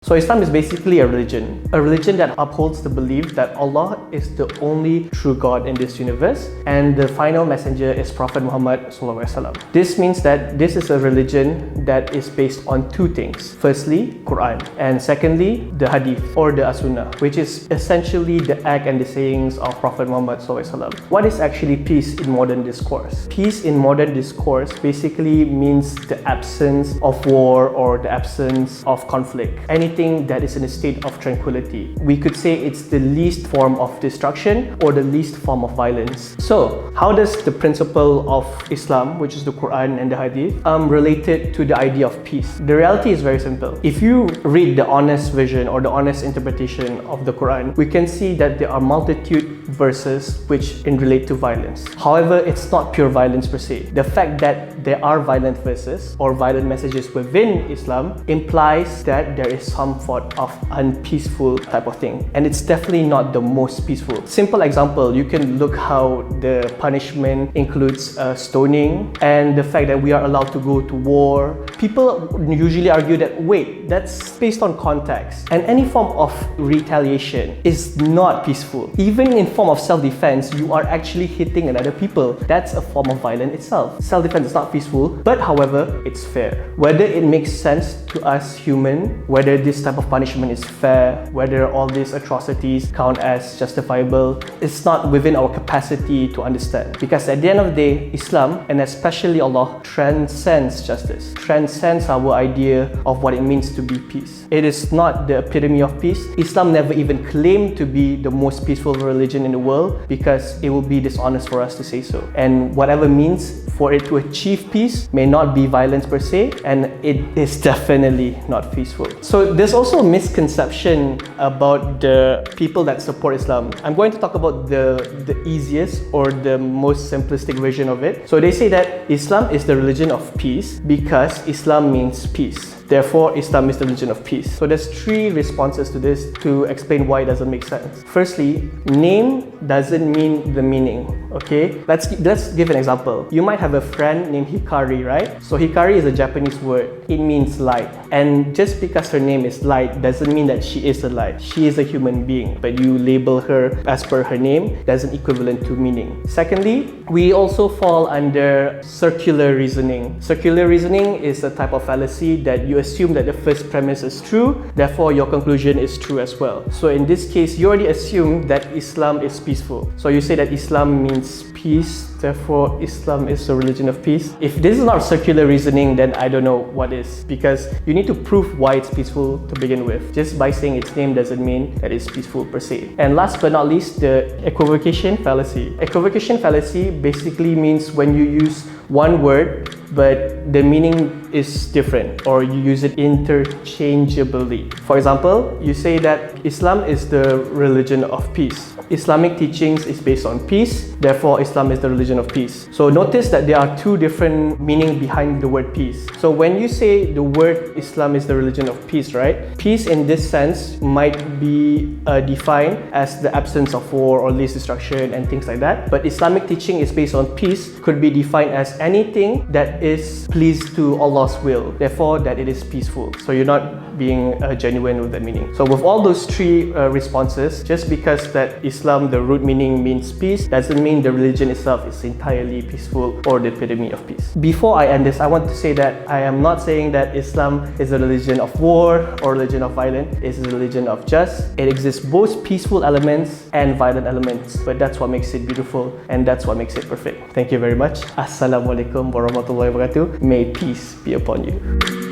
So Islam is basically a religion that upholds the belief that Allah is the only true God in this universe and the final messenger is Prophet Muhammad SAW. This means that this is a religion that is based on two things. Firstly, Quran, and secondly, the Hadith or the As-Sunnah, which is essentially the act and the sayings of Prophet Muhammad SAW. What is actually peace in modern discourse? Peace in modern discourse basically means the absence of war or the absence of conflict. Anything that is in a state of tranquility. We could say it's the least form of destruction or the least form of violence. So, how does the principle of Islam, which is the Quran and the Hadith, related to the idea of peace? The reality is very simple. If you read the honest version or the honest interpretation of the Quran, we can see that there are multitude verses which relate to violence. However, it's not pure violence per se. The fact that there are violent verses or violent messages within Islam implies that there is some sort of unpeaceful type of thing, and it's definitely not the most peaceful. Simple example, you can look how the punishment includes stoning and the fact that we are allowed to go to war. People usually argue that wait, that's based on context, and any form of retaliation is not peaceful. Even in form of self-defense, you are actually hitting another people. That's a form of violence itself. Self-defense is not peaceful, but however, it's fair. Whether it makes sense to us human, whether this type of punishment is fair, whether all these atrocities count as justifiable, it's not within our capacity to understand. Because at the end of the day, Islam, and especially Allah, transcends justice, transcends our idea of what it means to be peace. It is not the epitome of peace. Islam never even claimed to be the most peaceful religion in the world because it will be dishonest for us to say so. And whatever means for it to achieve peace may not be violence per se, and it is definitely not peaceful. So there's also a misconception about the people that support Islam. I'm going to talk about the easiest or the most simplistic version of it. So they say that Islam is the religion of peace because Islam means peace. Therefore, Islam is the religion of peace. So there's three responses to this to explain why it doesn't make sense. Firstly, name doesn't mean the meaning. Okay, let's give an example. You might have a friend named Hikari, right? So Hikari is a Japanese word. It means light. And just because her name is light doesn't mean that she is a light. She is a human being, but you label her as per her name doesn't equivalent to meaning. Secondly, we also fall under circular reasoning. Circular reasoning is a type of fallacy that you assume that the first premise is true, therefore your conclusion is true as well. So in this case, you already assume that Islam is peaceful. So you say that Islam means peace, therefore Islam is a religion of peace. If this is not circular reasoning, then I don't know what is, because you need to prove why it's peaceful to begin with. Just by saying its name doesn't mean that it's peaceful per se. And last but not least, the equivocation fallacy. Equivocation fallacy basically means when you use one word but the meaning is different, or you use it interchangeably. For example, you say that Islam is the religion of peace. Islamic teachings is based on peace, therefore Islam is the religion of peace. So notice that there are two different meanings behind the word peace. So when you say the word Islam is the religion of peace, right? Peace in this sense might be defined as the absence of war or least destruction and things like that. But Islamic teaching is based on peace could be defined as anything that is pleased to Allah's will, therefore that it is peaceful. So you're not being genuine with that meaning. So with all those three responses, just because that Islam, the root meaning means peace, doesn't mean the religion itself is entirely peaceful or the epitome of peace. Before I end this, I want to say that I am not saying that Islam is a religion of war or religion of violence. It's a religion of just. It exists both peaceful elements and violent elements, but that's what makes it beautiful and that's what makes it perfect. Thank you very much. Assalamualaikum warahmatullahi wabarakatuh. May peace be upon you.